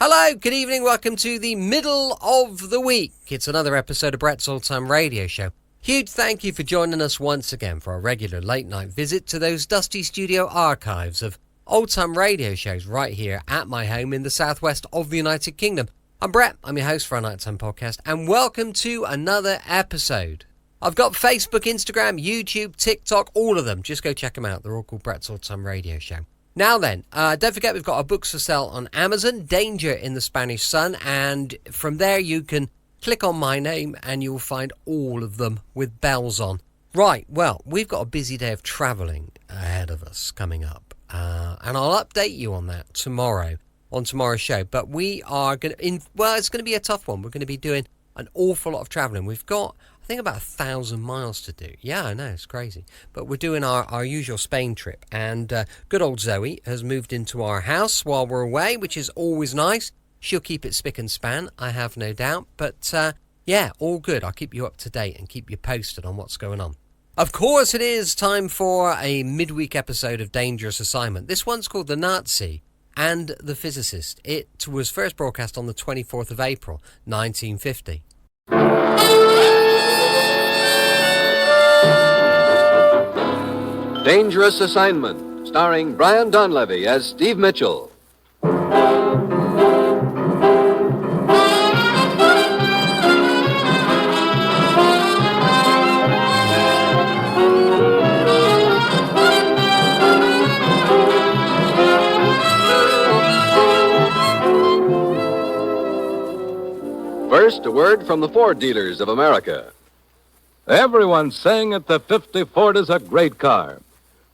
Hello, good evening, welcome to the middle of the week. It's another episode of Brett's Old Time Radio Show. Huge thank you for joining us once again for our regular late night visit to those dusty studio archives of old time radio shows right here at my home in the southwest of the United Kingdom. I'm Brett, I'm your host for our Nighttime Podcast, and welcome to another episode. I've got Facebook, Instagram, YouTube, TikTok, all of them. Just go check them out. They're all called Brett's Old Time Radio Show. Now then, don't forget we've got our books for sale on Amazon, Danger in the Spanish Sun, and from there you can click on my name and you'll find all of them with bells on. Right, well, we've got a busy day of travelling ahead of us coming up, and I'll update you on that tomorrow, on tomorrow's show. But we are going to, it's going to be a tough one. We're going to be doing an awful lot of travelling. We've got, I think, about 1,000 miles to do. Yeah, I know, it's crazy. But we're doing our usual Spain trip, and good old Zoe has moved into our house while we're away, which is always nice. She'll keep it spick and span, I have no doubt. But yeah, all good. I'll keep you up to date and keep you posted on what's going on. Of course, it is time for a midweek episode of Dangerous Assignment. This one's called The Nazi and the Physicist. It was first broadcast on the 24th of April, 1950. Dangerous Assignment, starring Brian Donlevy as Steve Mitchell. First, a word from the Ford dealers of America. Everyone's saying that the 50 Ford is a great car.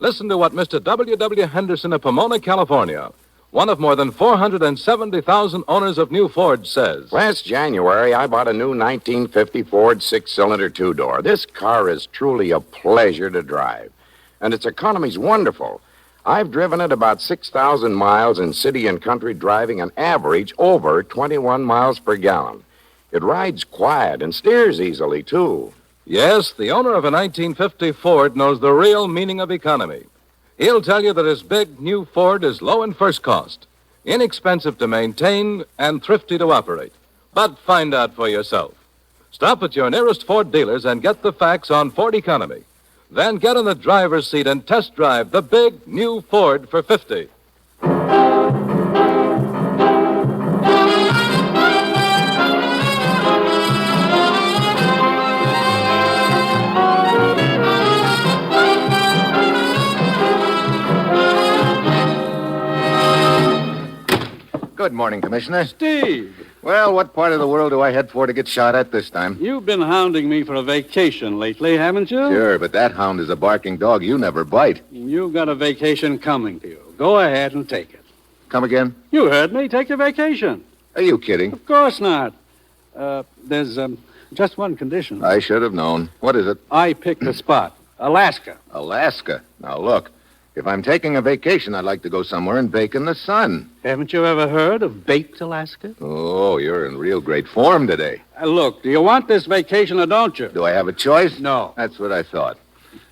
Listen to what Mr. W. Henderson of Pomona, California, one of more than 470,000 owners of new Fords, says. Last January, I bought a new 1950 Ford six-cylinder two-door. This car is truly a pleasure to drive, and its economy's wonderful. I've driven it about 6,000 miles in city and country, driving an average over 21 miles per gallon. It rides quiet and steers easily, too. Yes, the owner of a 1950 Ford knows the real meaning of economy. He'll tell you that his big new Ford is low in first cost, inexpensive to maintain, and thrifty to operate. But find out for yourself. Stop at your nearest Ford dealers and get the facts on Ford economy. Then get in the driver's seat and test drive the big new Ford for 50. Good morning, Commissioner. Steve! Well, what part of the world do I head for to get shot at this time? You've been hounding me for a vacation lately, haven't you? Sure, but that hound is a barking dog. You never bite. You've got a vacation coming to you. Go ahead and take it. Come again? You heard me. Take your vacation. Are you kidding? Of course not. There's just one condition. I should have known. What is it? I picked a spot. Alaska. Alaska. Now, look. If I'm taking a vacation, I'd like to go somewhere and bake in the sun. Haven't you ever heard of baked Alaska? Oh, you're in real great form today. Look, do you want this vacation or don't you? Do I have a choice? No. That's what I thought.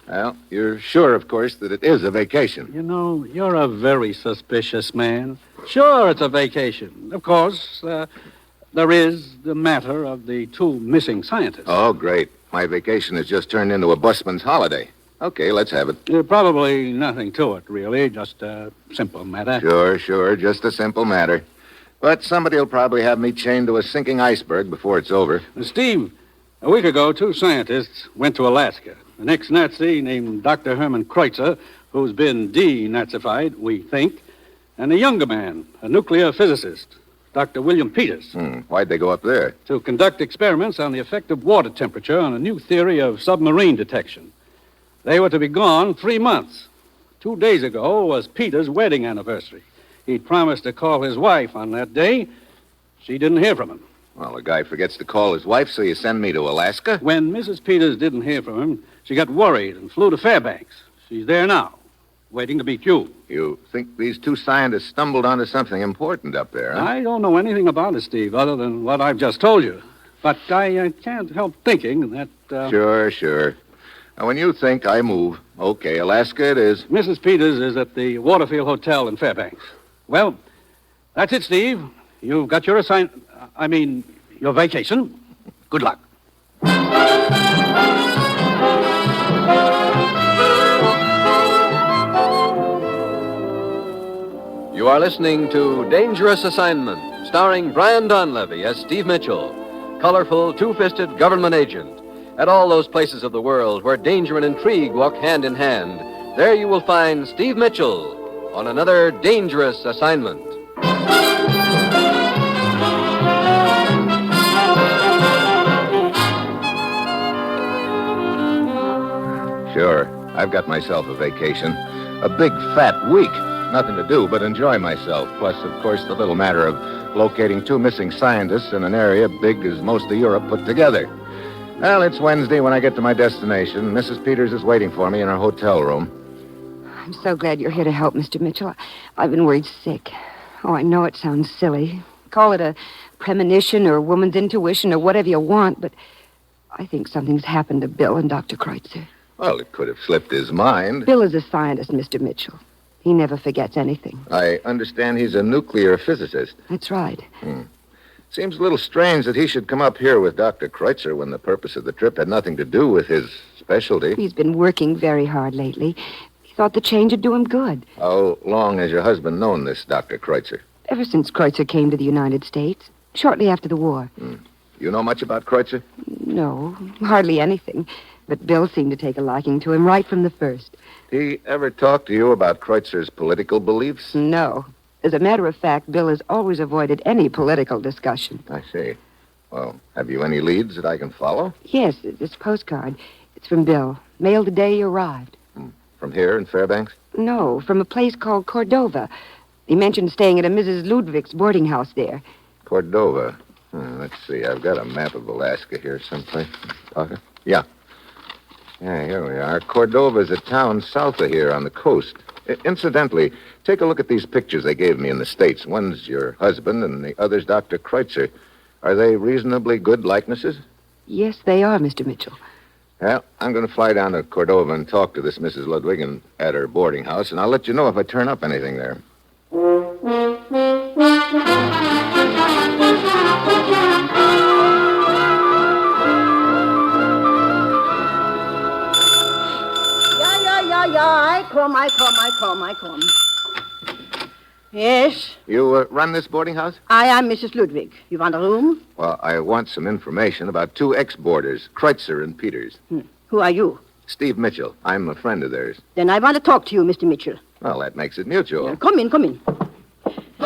Well, you're sure, of course, that it is a vacation. You know, you're a very suspicious man. Sure, it's a vacation. Of course, there is the matter of the two missing scientists. Oh, great. My vacation has just turned into a busman's holiday. Okay, let's have it. Probably nothing to it, really. Just a simple matter. Sure. Just a simple matter. But somebody will probably have me chained to a sinking iceberg before it's over. Steve, a week ago, two scientists went to Alaska. An ex-Nazi named Dr. Herman Kreutzer, who's been denazified, we think, and a younger man, a nuclear physicist, Dr. William Peters. Why'd they go up there? To conduct experiments on the effect of water temperature on a new theory of submarine detection. They were to be gone 3 months. 2 days ago was Peter's wedding anniversary. He'd promised to call his wife on that day. She didn't hear from him. Well, a guy forgets to call his wife, so you send me to Alaska? When Mrs. Peters didn't hear from him, she got worried and flew to Fairbanks. She's there now, waiting to meet you. You think these two scientists stumbled onto something important up there, huh? I don't know anything about it, Steve, other than what I've just told you. But I can't help thinking that... Sure. Now, when you think, I move. Okay, Alaska it is. Mrs. Peters is at the Waterfield Hotel in Fairbanks. Well, that's it, Steve. You've got your your vacation. Good luck. You are listening to Dangerous Assignment, starring Brian Donlevy as Steve Mitchell, colorful, two-fisted government agent. At all those places of the world where danger and intrigue walk hand in hand, there you will find Steve Mitchell on another dangerous assignment. Sure, I've got myself a vacation. A big, fat week. Nothing to do but enjoy myself. Plus, of course, the little matter of locating two missing scientists in an area big as most of Europe put together. Well, it's Wednesday when I get to my destination. Mrs. Peters is waiting for me in her hotel room. I'm so glad you're here to help, Mr. Mitchell. I've been worried sick. Oh, I know it sounds silly. Call it a premonition or a woman's intuition or whatever you want, but I think something's happened to Bill and Dr. Kreutzer. Well, it could have slipped his mind. Bill is a scientist, Mr. Mitchell. He never forgets anything. I understand he's a nuclear physicist. That's right. Seems a little strange that he should come up here with Dr. Kreutzer when the purpose of the trip had nothing to do with his specialty. He's been working very hard lately. He thought the change would do him good. How long has your husband known this Dr. Kreutzer? Ever since Kreutzer came to the United States, shortly after the war. You know much about Kreutzer? No, hardly anything. But Bill seemed to take a liking to him right from the first. He ever talked to you about Kreutzer's political beliefs? No. As a matter of fact, Bill has always avoided any political discussion. I see. Well, have you any leads that I can follow? Yes, this postcard. It's from Bill. Mailed the day he arrived. From here in Fairbanks? No, from a place called Cordova. He mentioned staying at a Mrs. Ludwig's boarding house there. Cordova. Let's see. I've got a map of Alaska here someplace. Parker? Yeah. Yeah, here we are. Cordova's a town south of here on the coast. Incidentally, take a look at these pictures they gave me in the States. One's your husband and the other's Dr. Kreutzer. Are they reasonably good likenesses? Yes, they are, Mr. Mitchell. Well, I'm going to fly down to Cordova and talk to this Mrs. Ludwig at her boarding house, and I'll let you know if I turn up anything there. I come. Yes? You run this boarding house? I am Mrs. Ludwig. You want a room? Well, I want some information about two ex-boarders, Kreutzer and Peters. Who are you? Steve Mitchell. I'm a friend of theirs. Then I want to talk to you, Mr. Mitchell. Well, that makes it mutual. Come in.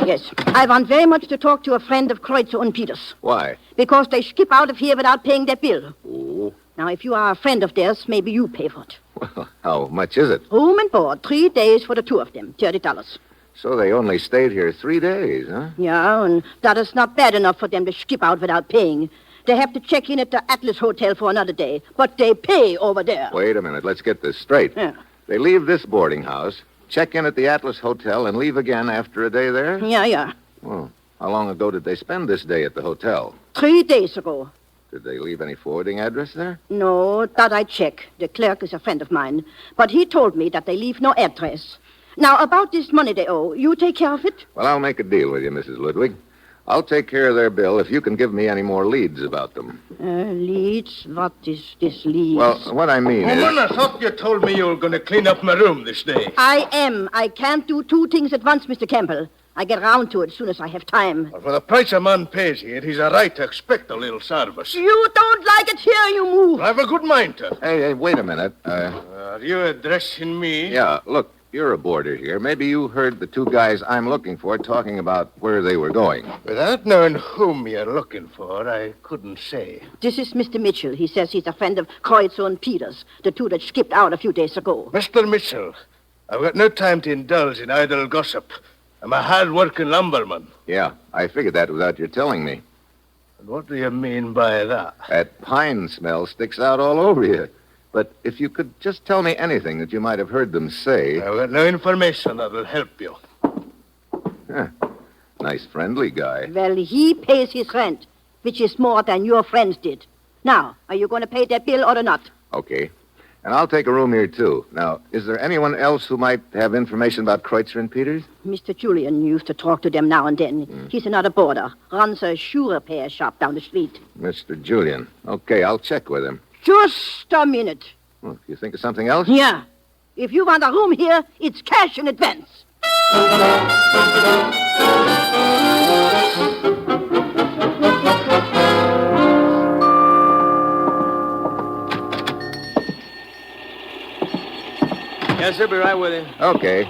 Yes, I want very much to talk to a friend of Kreutzer and Peters. Why? Because they skip out of here without paying their bill. Oh. Now, if you are a friend of theirs, maybe you pay for it. Well, how much is it? Room and board, 3 days for the two of them, $30. So they only stayed here 3 days, huh? Yeah, and that is not bad enough for them to skip out without paying. They have to check in at the Atlas Hotel for another day, but they pay over there. Wait a minute. Let's get this straight. Yeah. They leave this boarding house, check in at the Atlas Hotel, and leave again after a day there? Yeah. Well, how long ago did they spend this day at the hotel? 3 days ago. Did they leave any forwarding address there? No, that I check. The clerk is a friend of mine. But he told me that they leave no address. Now, about this money they owe, you take care of it? Well, I'll make a deal with you, Mrs. Ludwig. I'll take care of their bill if you can give me any more leads about them. Leads? What is this leads? Well, what I mean is... Woman, I thought you told me you were going to clean up my room this day. I am. I can't do 2 things at once, Mr. Campbell. I get round to it as soon as I have time. Well, for the price a man pays here, he's a right to expect a little service. You don't like it here, you move. I have a good mind to. Hey, wait a minute. Are you addressing me? Yeah, look, you're a boarder here. Maybe you heard the two guys I'm looking for talking about where they were going. Without knowing whom you're looking for, I couldn't say. This is Mr. Mitchell. He says he's a friend of Kreutzer and Peters, the two that skipped out a few days ago. Mr. Mitchell, I've got no time to indulge in idle gossip. I'm a hard-working lumberman. Yeah, I figured that without your telling me. And what do you mean by that? That pine smell sticks out all over you. But if you could just tell me anything that you might have heard them say... I've got no information that will help you. Nice, friendly guy. Well, he pays his rent, which is more than your friends did. Now, are you going to pay their bill or not? Okay. And I'll take a room here, too. Now, is there anyone else who might have information about Kreutzer and Peters? Mr. Julian used to talk to them now and then. He's another boarder. Runs a shoe repair shop down the street. Mr. Julian. Okay, I'll check with him. Just a minute. Well, you think of something else? Yeah. If you want a room here, it's cash in advance. Yes, sir. Be right with you. Okay.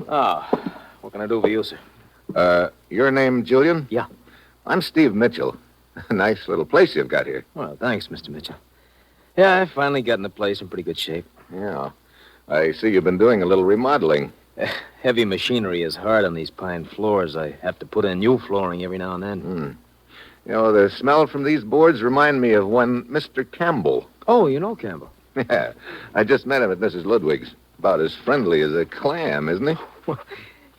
What can I do for you, sir? Your name, Julian? Yeah. I'm Steve Mitchell. Nice little place you've got here. Well, thanks, Mr. Mitchell. Yeah, I finally got in the place in pretty good shape. Yeah. I see you've been doing a little remodeling. Heavy machinery is hard on these pine floors. I have to put in new flooring every now and then. You know, the smell from these boards remind me of one Mr. Campbell. Oh, you know Campbell? Yeah. I just met him at Mrs. Ludwig's. About as friendly as a clam, isn't he? Well,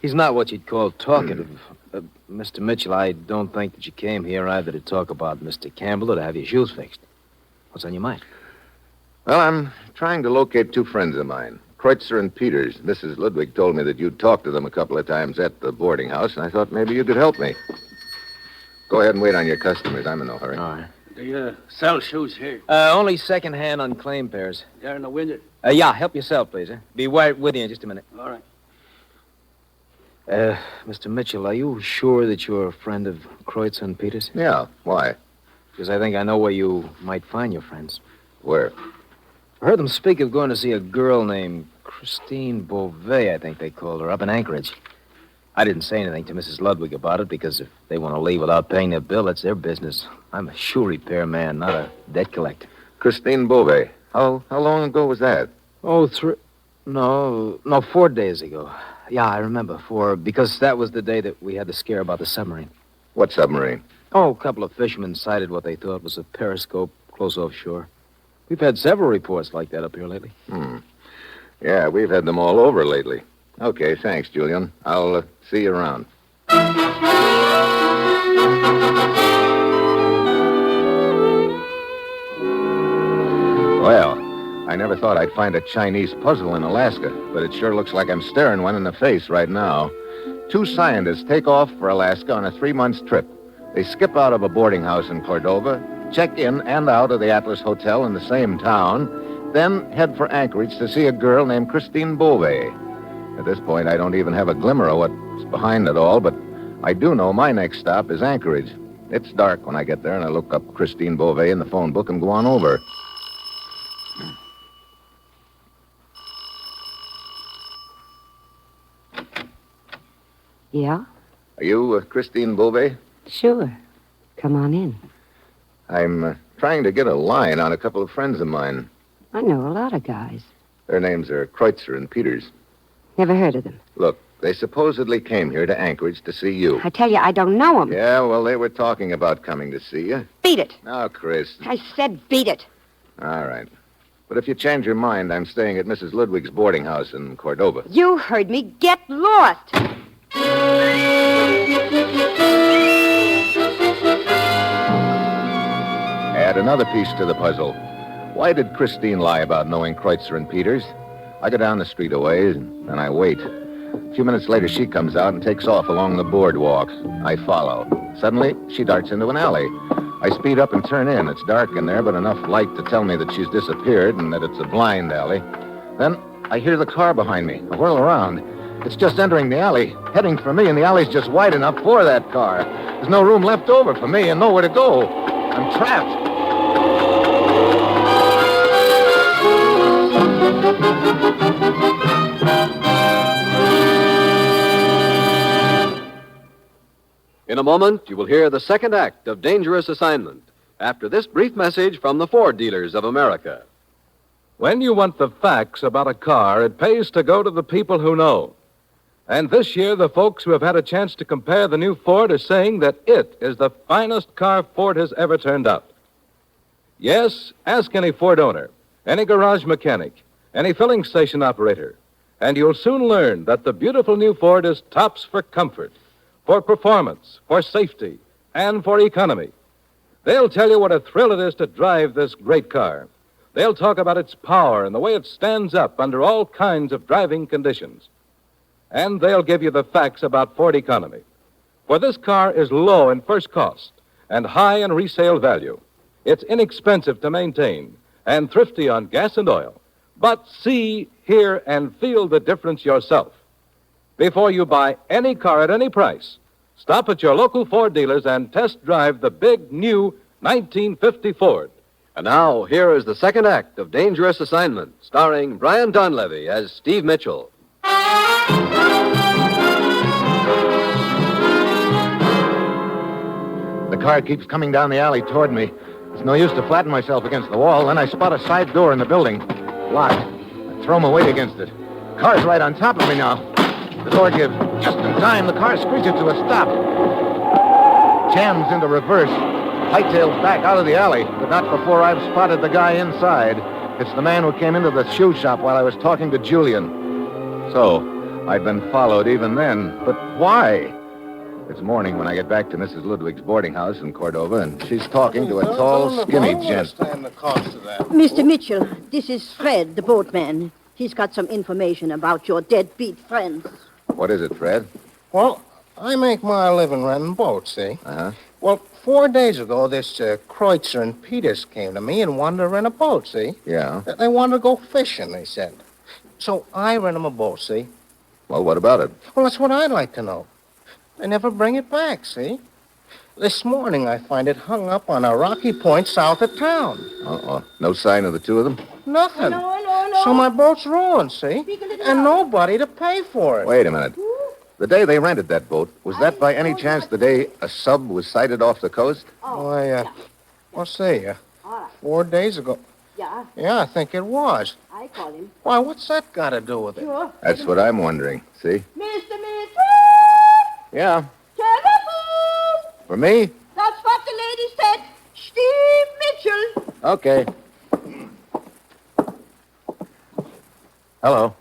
he's not what you'd call talkative. Mr. Mitchell, I don't think that you came here either to talk about Mr. Campbell or to have your shoes fixed. What's on your mind? Well, I'm trying to locate two friends of mine, Kreutzer and Peters. Mrs. Ludwig told me that you'd talked to them a couple of times at the boarding house, and I thought maybe you could help me. Go ahead and wait on your customers. I'm in no hurry. All right. Do you sell shoes here? Only second-hand unclaimed pairs. They're in the window. Yeah, help yourself, please. Be right with you in just a minute. All right. Mr. Mitchell, are you sure that you're a friend of Kreutzer and Peters? Yeah, why? Because I think I know where you might find your friends. Where? I heard them speak of going to see a girl named Christine Beauvais, I think they called her, up in Anchorage. I didn't say anything to Mrs. Ludwig about it because if they want to leave without paying their bill, that's their business. I'm a shoe repair man, not a debt collector. Christine Beauvais. How long ago was that? Oh, 4 days ago. Yeah, I remember. Because that was the day that we had the scare about the submarine. What submarine? Oh, a couple of fishermen sighted what they thought was a periscope close offshore. We've had several reports like that up here lately. Yeah, we've had them all over lately. Okay, thanks, Julian. I'll see you around. Well, I never thought I'd find a Chinese puzzle in Alaska, but it sure looks like I'm staring one in the face right now. Two scientists take off for Alaska on a 3-month trip. They skip out of a boarding house in Cordova, check in and out of the Atlas Hotel in the same town, then head for Anchorage to see a girl named Christine Beauvais. At this point, I don't even have a glimmer of what's behind it all, but I do know my next stop is Anchorage. It's dark when I get there, and I look up Christine Beauvais in the phone book and go on over. Yeah? Are you Christine Beauvais? Sure. Come on in. I'm trying to get a line on a couple of friends of mine. I know a lot of guys. Their names are Kreutzer and Peters. Never heard of them. Look, they supposedly came here to Anchorage to see you. I tell you, I don't know them. Yeah, well, they were talking about coming to see you. Beat it. Now, Chris. I said beat it. All right. But if you change your mind, I'm staying at Mrs. Ludwig's boarding house in Cordova. You heard me. Get lost. Add another piece to the puzzle. Why did Christine lie about knowing Kreutzer and Peters? I go down the street a ways, and I wait. A few minutes later, she comes out and takes off along the boardwalk. I follow. Suddenly, she darts into an alley. I speed up and turn in. It's dark in there, but enough light to tell me that she's disappeared and that it's a blind alley. Then I hear the car behind me. I whirl around. It's just entering the alley, heading for me, and the alley's just wide enough for that car. There's no room left over for me and nowhere to go. I'm trapped. In a moment, you will hear the second act of Dangerous Assignment after this brief message from the Ford dealers of America. When you want the facts about a car, it pays to go to the people who know. And this year, the folks who have had a chance to compare the new Ford are saying that it is the finest car Ford has ever turned out. Yes, ask any Ford owner, any garage mechanic, any filling station operator, and you'll soon learn that the beautiful new Ford is tops for comfort, for performance, for safety, and for economy. They'll tell you what a thrill it is to drive this great car. They'll talk about its power and the way it stands up under all kinds of driving conditions. And they'll give you the facts about Ford economy. For this car is low in first cost and high in resale value. It's inexpensive to maintain and thrifty on gas and oil. But see, hear, and feel the difference yourself. Before you buy any car at any price, stop at your local Ford dealers and test drive the big new 1950 Ford. And now, here is the second act of Dangerous Assignment, starring Brian Donlevy as Steve Mitchell. The car keeps coming down the alley toward me. It's no use to flatten myself against the wall. Then I spot a side door in the building. Locked. I throw my weight against it. Car's right on top of me now. The door gives. Just in time, the car screeches to a stop. Jams into reverse. Hightails back out of the alley, but not before I've spotted the guy inside. It's the man who came into the shoe shop while I was talking to Julian. So, I'd been followed even then. But why? It's morning when I get back to Mrs. Ludwig's boarding house in Cordova, and she's talking to a tall, skinny gent. Mr. Mitchell, this is Fred, the boatman. He's got some information about your deadbeat friends. What is it, Fred? Well, I make my living renting boats, see? Uh-huh. Well, 4 days ago, this Kreutzer and Peters came to me and wanted to rent a boat, see? Yeah. They wanted to go fishing, they said. So I rent them a boat, see? Well, what about it? Well, that's what I'd like to know. They never bring it back, see? This morning I find it hung up on a rocky point south of town. Uh-oh. No sign of the two of them? Nothing. No. So my boat's ruined, see? And nobody to pay for it. Wait a minute. The day they rented that boat, was that by any chance the day a sub was sighted off the coast? Why, well, see, 4 days ago. Yeah, Yeah, I think it was. I call him. Why, what's that got to do with it? Sure. That's what I'm wondering. See? Mr. Mitchell! Yeah. Telephone! For me? That's what the lady said. Steve Mitchell. Okay. Hello.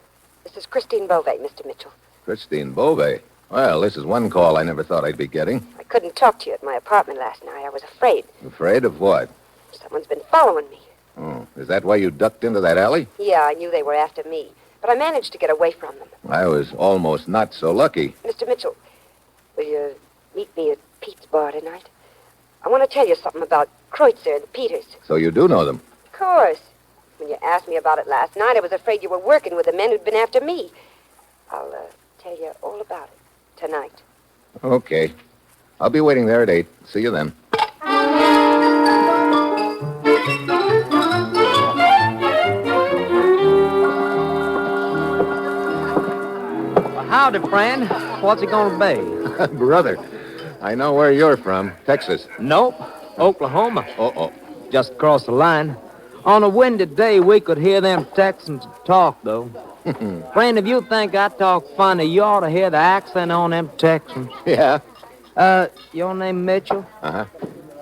This is Christine Beauvais, Mr. Mitchell. Christine Beauvais. Well, this is one call I never thought I'd be getting. I couldn't talk to you at my apartment last night. I was afraid. Afraid of what? Someone's been following me. Oh, is that why you ducked into that alley? Yeah, I knew they were after me, but I managed to get away from them. I was almost not so lucky. Mr. Mitchell, will you meet me at Pete's bar tonight? I want to tell you something about Kreutzer and Peters. So you do know them? Of course. When you asked me about it last night, I was afraid you were working with the men who'd been after me. I'll tell you all about it tonight. Okay. I'll be waiting there at 8. See you then. Howdy, friend. What's it gonna be? Brother, I know where you're from. Texas. Nope. Oklahoma. Uh-oh. Just across the line. On a windy day, we could hear them Texans talk, though. Friend, if you think I talk funny, you ought to hear the accent on them Texans. Yeah? Your name Mitchell? Uh-huh.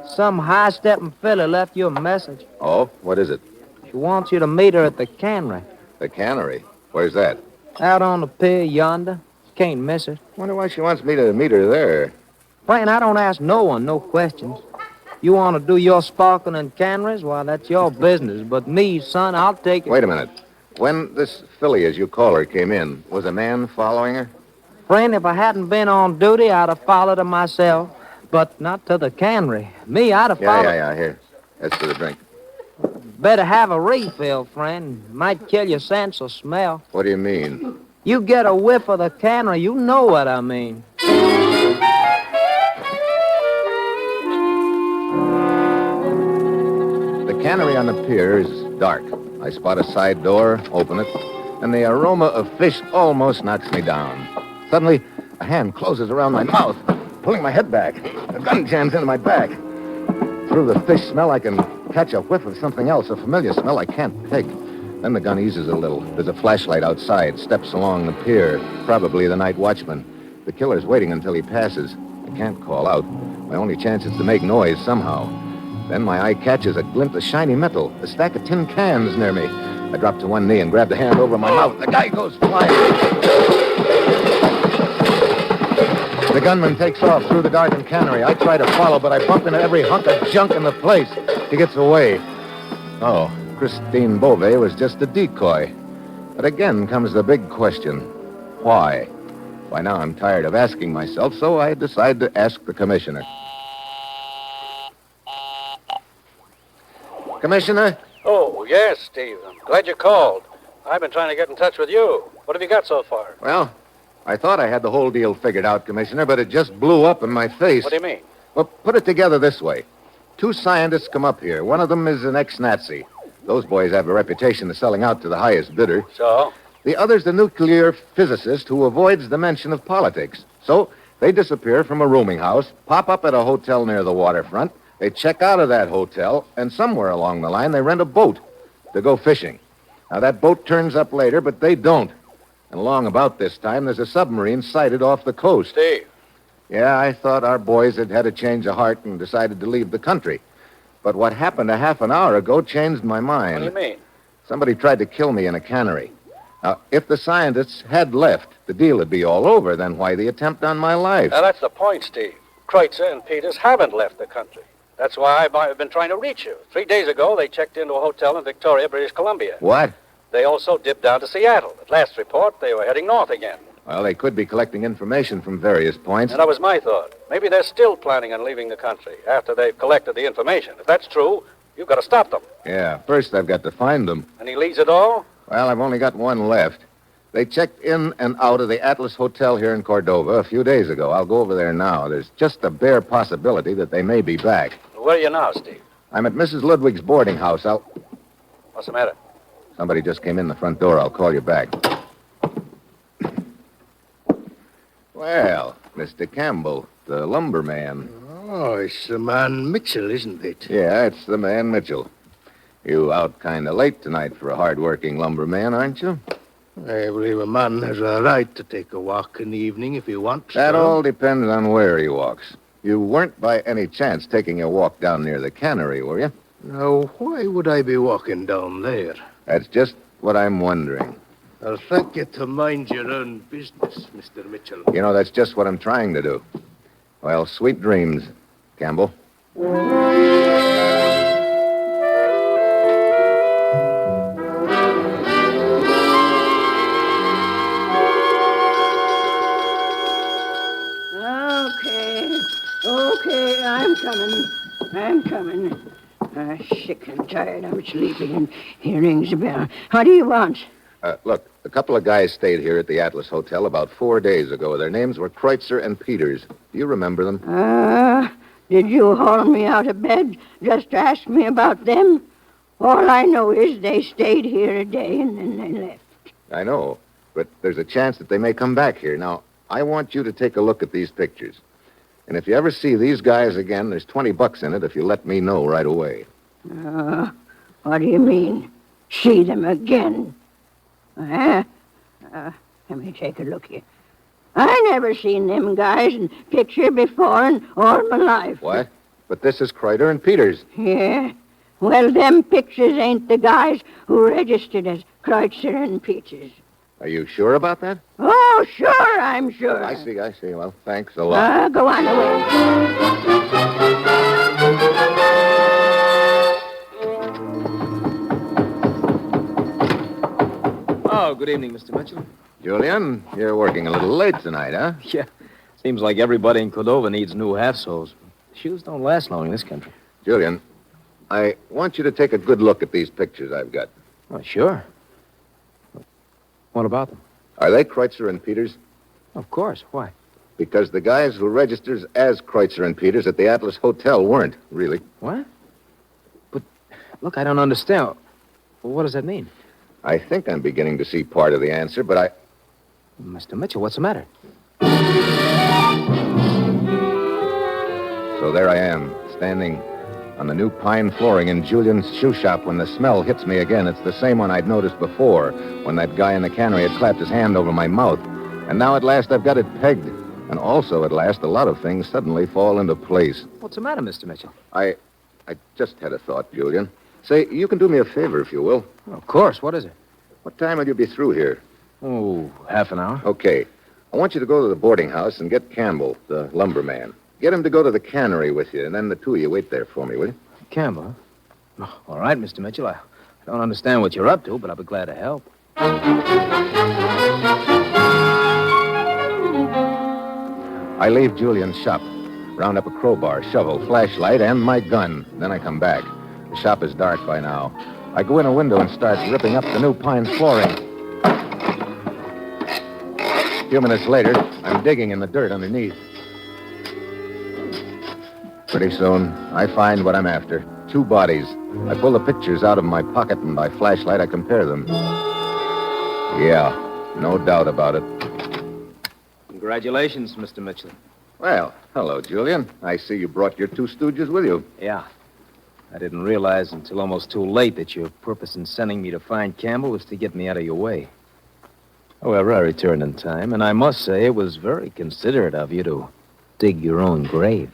Some high-stepping fella left you a message. Oh, what is it? She wants you to meet her at the cannery. The cannery. Where's that? Out on the pier yonder. Can't miss it. Wonder why she wants me to meet her there. Friend, I don't ask no one no questions. You want to do your sparkling and canneries? Why, that's your business. But me, son, I'll take it. Wait a minute. When this filly, as you call her, came in, was a man following her? Friend, if I hadn't been on duty, I'd have followed her myself. But not to the cannery. Me, I'd have followed... Yeah. Here. That's for the drink. Better have a refill, friend. Might kill your sense of smell. What do you mean? You get a whiff of the cannery, you know what I mean. The cannery on the pier is dark. I spot a side door, open it, and the aroma of fish almost knocks me down. Suddenly, a hand closes around my mouth, pulling my head back. A gun jams into my back. Through the fish smell, I can catch a whiff of something else, a familiar smell I can't take. Then the gun eases a little. There's a flashlight outside, steps along the pier, probably the night watchman. The killer's waiting until he passes. I can't call out. My only chance is to make noise somehow. Then my eye catches a glint of shiny metal, a stack of tin cans near me. I drop to one knee and grab the hand over my mouth. The guy goes flying. The gunman takes off through the darkened cannery. I try to follow, but I bump into every hunk of junk in the place. He gets away. Oh, Christine Beauvais was just a decoy. But again comes the big question. Why? By now I'm tired of asking myself, so I decide to ask the commissioner. Commissioner? Oh, yes, Steve. I'm glad you called. I've been trying to get in touch with you. What have you got so far? Well, I thought I had the whole deal figured out, Commissioner, but it just blew up in my face. What do you mean? Well, put it together this way. 2 scientists come up here. One of them is an ex-Nazi. Those boys have a reputation of selling out to the highest bidder. So? The other's the nuclear physicist who avoids the mention of politics. So they disappear from a rooming house, pop up at a hotel near the waterfront, they check out of that hotel, and somewhere along the line they rent a boat to go fishing. Now, that boat turns up later, but they don't. And along about this time, there's a submarine sighted off the coast. Steve. Yeah, I thought our boys had had a change of heart and decided to leave the country. But what happened a half an hour ago changed my mind. What do you mean? Somebody tried to kill me in a cannery. Now, if the scientists had left, the deal would be all over. Then why the attempt on my life? Now, that's the point, Steve. Kreutzer and Peters haven't left the country. That's why I've been trying to reach you. 3 days ago, they checked into a hotel in Victoria, British Columbia. What? They also dipped down to Seattle. At last report, they were heading north again. Well, they could be collecting information from various points. And that was my thought. Maybe they're still planning on leaving the country after they've collected the information. If that's true, you've got to stop them. Yeah, first I've got to find them. Any leads at all? Well, I've only got one left. They checked in and out of the Atlas Hotel here in Cordova a few days ago. I'll go over there now. There's just a bare possibility that they may be back. Where are you now, Steve? I'm at Mrs. Ludwig's boarding house. What's the matter? Somebody just came in the front door. I'll call you back. Well, Mr. Campbell, the lumberman. Oh, it's the man Mitchell, isn't it? Yeah, it's the man Mitchell. You out kind of late tonight for a hard-working lumberman, aren't you? I believe a man has a right to take a walk in the evening if he wants. That all depends on where he walks. You weren't by any chance taking a walk down near the cannery, were you? Now, why would I be walking down there? That's just what I'm wondering. I'll thank you to mind your own business, Mr. Mitchell. You know, that's just what I'm trying to do. Well, sweet dreams, Campbell. Okay, I'm coming. Sick and tired. I'm sleeping and here rings a bell. What do you want? Look, a couple of guys stayed here at the Atlas Hotel about 4 days ago. Their names were Kreutzer and Peters. Do you remember them? Did you haul me out of bed just to ask me about them? All I know is they stayed here a day and then they left. I know, but there's a chance that they may come back here. Now, I want you to take a look at these pictures. And if you ever see these guys again, there's $20 in it if you let me know right away. What do you mean? See them again? Let me take a look here. I never seen them guys in picture before in all my life. What? But this is Kreutzer and Peters. Yeah? Well, them pictures ain't the guys who registered as Kreutzer and Peters. Are you sure about that? Oh, sure, I'm sure. I see. Well, thanks a lot. Go on away. Oh, good evening, Mr. Mitchell. Julian, you're working a little late tonight, huh? Yeah. Seems like everybody in Cordova needs new half-soles. Shoes don't last long in this country. Julian, I want you to take a good look at these pictures I've got. Oh, sure. What about them? Are they Kreutzer and Peters? Of course. Why? Because the guys who registers as Kreutzer and Peters at the Atlas Hotel weren't, really. What? But, look, I don't understand. Well, what does that mean? I think I'm beginning to see part of the answer, but Mr. Mitchell, what's the matter? So there I am, standing on the new pine flooring in Julian's shoe shop when the smell hits me again. It's the same one I'd noticed before, when that guy in the cannery had clapped his hand over my mouth. And now at last I've got it pegged. And also at last a lot of things suddenly fall into place. What's the matter, Mr. Mitchell? I just had a thought, Julian. Say, you can do me a favor, if you will. Of course. What is it? What time will you be through here? Oh, half an hour. Okay. I want you to go to the boarding house and get Campbell, the lumberman. Get him to go to the cannery with you, and then the two of you wait there for me, will you? Campbell, huh? Oh, all right, Mr. Mitchell. I don't understand what you're up to, but I'll be glad to help. I leave Julian's shop, round up a crowbar, shovel, flashlight, and my gun. Then I come back. The shop is dark by now. I go in a window and start ripping up the new pine flooring. A few minutes later, I'm digging in the dirt underneath. Pretty soon, I find what I'm after. 2 bodies. I pull the pictures out of my pocket, and by flashlight, I compare them. Yeah, no doubt about it. Congratulations, Mr. Mitchell. Well, hello, Julian. I see you brought your 2 stooges with you. Yeah. I didn't realize until almost too late that your purpose in sending me to find Campbell was to get me out of your way. However, I returned in time, and I must say it was very considerate of you to dig your own grave.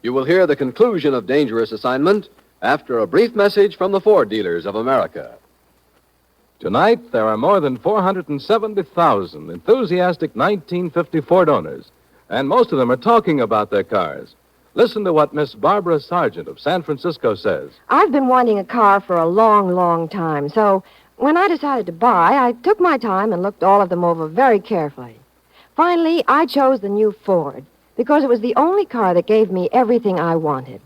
You will hear the conclusion of Dangerous Assignment after a brief message from the Ford dealers of America. Tonight, there are more than 470,000 enthusiastic 1950 Ford owners, and most of them are talking about their cars. Listen to what Miss Barbara Sargent of San Francisco says. I've been wanting a car for a long, long time, so when I decided to buy, I took my time and looked all of them over very carefully. Finally, I chose the new Ford because it was the only car that gave me everything I wanted.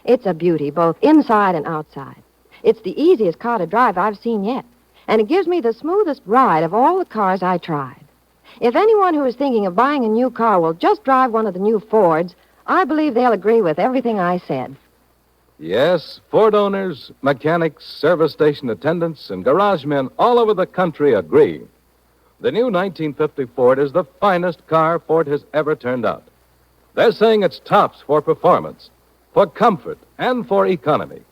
It's a beauty, both inside and outside. It's the easiest car to drive I've seen yet, and it gives me the smoothest ride of all the cars I tried. If anyone who is thinking of buying a new car will just drive one of the new Fords, I believe they'll agree with everything I said. Yes, Ford owners, mechanics, service station attendants, and garage men all over the country agree. The new 1950 Ford is the finest car Ford has ever turned out. They're saying it's tops for performance, for comfort, and for economy.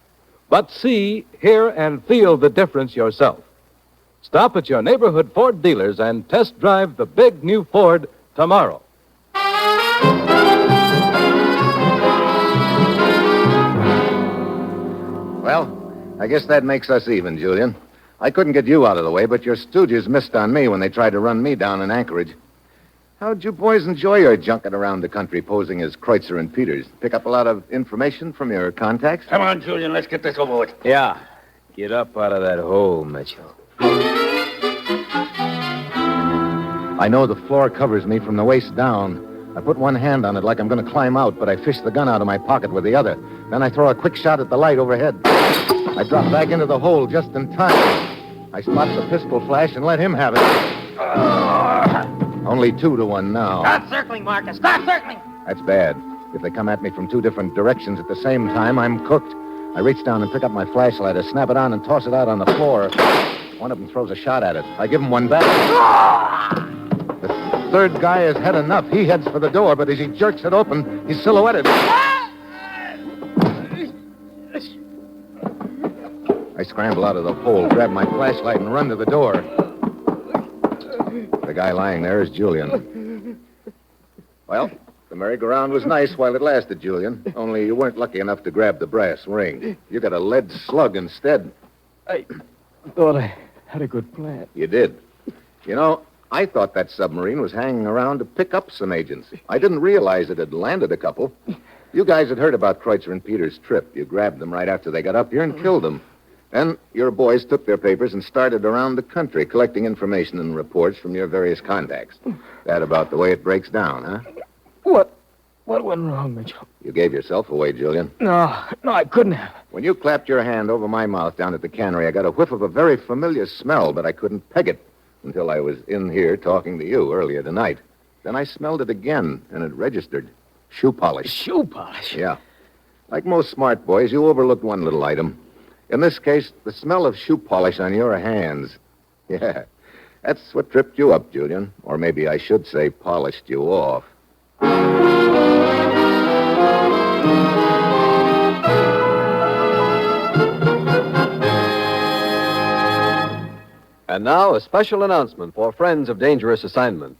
But see, hear, and feel the difference yourself. Stop at your neighborhood Ford dealers and test drive the big new Ford tomorrow. Well, I guess that makes us even, Julian. I couldn't get you out of the way, but your stooges missed on me when they tried to run me down in Anchorage. How'd you boys enjoy your junket around the country posing as Kreutzer and Peters? Pick up a lot of information from your contacts? Come on, Julian, let's get this over with. Yeah. Get up out of that hole, Mitchell. I know the floor covers me from the waist down. I put one hand on it like I'm going to climb out, but I fish the gun out of my pocket with the other. Then I throw a quick shot at the light overhead. I drop back into the hole just in time. I spot the pistol flash and let him have it. Only 2-1 now. Start circling, Marcus. Start circling. That's bad. If they come at me from 2 different directions at the same time, I'm cooked. I reach down and pick up my flashlight. I snap it on and toss it out on the floor. One of them throws a shot at it. I give him one back. The third guy has had enough. He heads for the door, but as he jerks it open, he's silhouetted. I scramble out of the hole, grab my flashlight, and run to the door. The guy lying there is Julian. Well, the merry-go-round was nice while it lasted, Julian. Only you weren't lucky enough to grab the brass ring. You got a lead slug instead. I thought I had a good plan. You did. You know, I thought that submarine was hanging around to pick up some agents. I didn't realize it had landed a couple. You guys had heard about Kreutzer and Peters' trip. You grabbed them right after they got up here and killed them. Then your boys took their papers and started around the country collecting information and reports from your various contacts. That about the way it breaks down, huh? What went wrong, Mitchell? You gave yourself away, Julian. No, I couldn't have. When you clapped your hand over my mouth down at the cannery, I got a whiff of a very familiar smell, but I couldn't peg it until I was in here talking to you earlier tonight. Then I smelled it again, and it registered. Shoe polish. Shoe polish? Yeah. Like most smart boys, you overlooked one little item. In this case, the smell of shoe polish on your hands. Yeah, that's what tripped you up, Julian. Or maybe I should say polished you off. And now, a special announcement for friends of Dangerous Assignment.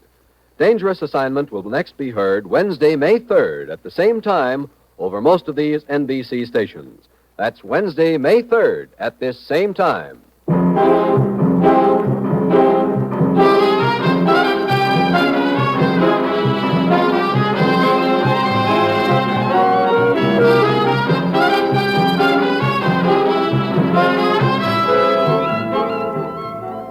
Dangerous Assignment will next be heard Wednesday, May 3rd, at the same time, over most of these NBC stations. That's Wednesday, May 3rd at this same time.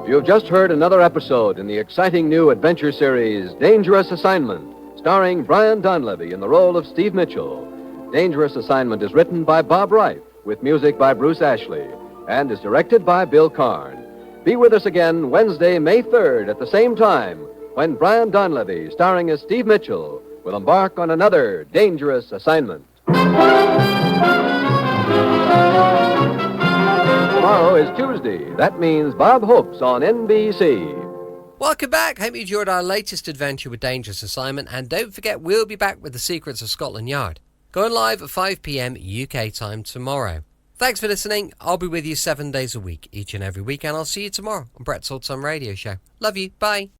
You've just heard another episode in the exciting new adventure series, Dangerous Assignment, starring Brian Donlevy in the role of Steve Mitchell. Dangerous Assignment is written by Bob Reif, with music by Bruce Ashley, and is directed by Bill Karn. Be with us again Wednesday, May 3rd at the same time, when Brian Donlevy, starring as Steve Mitchell, will embark on another Dangerous Assignment. Tomorrow is Tuesday. That means Bob Hope's on NBC. Welcome back. Hope you enjoyed our latest adventure with Dangerous Assignment. And don't forget, we'll be back with The Secrets of Scotland Yard, going live at 5 p.m. UK time tomorrow. Thanks for listening. I'll be with you 7 days a week, each and every week, and I'll see you tomorrow on Brett's Old Time Radio Show. Love you. Bye.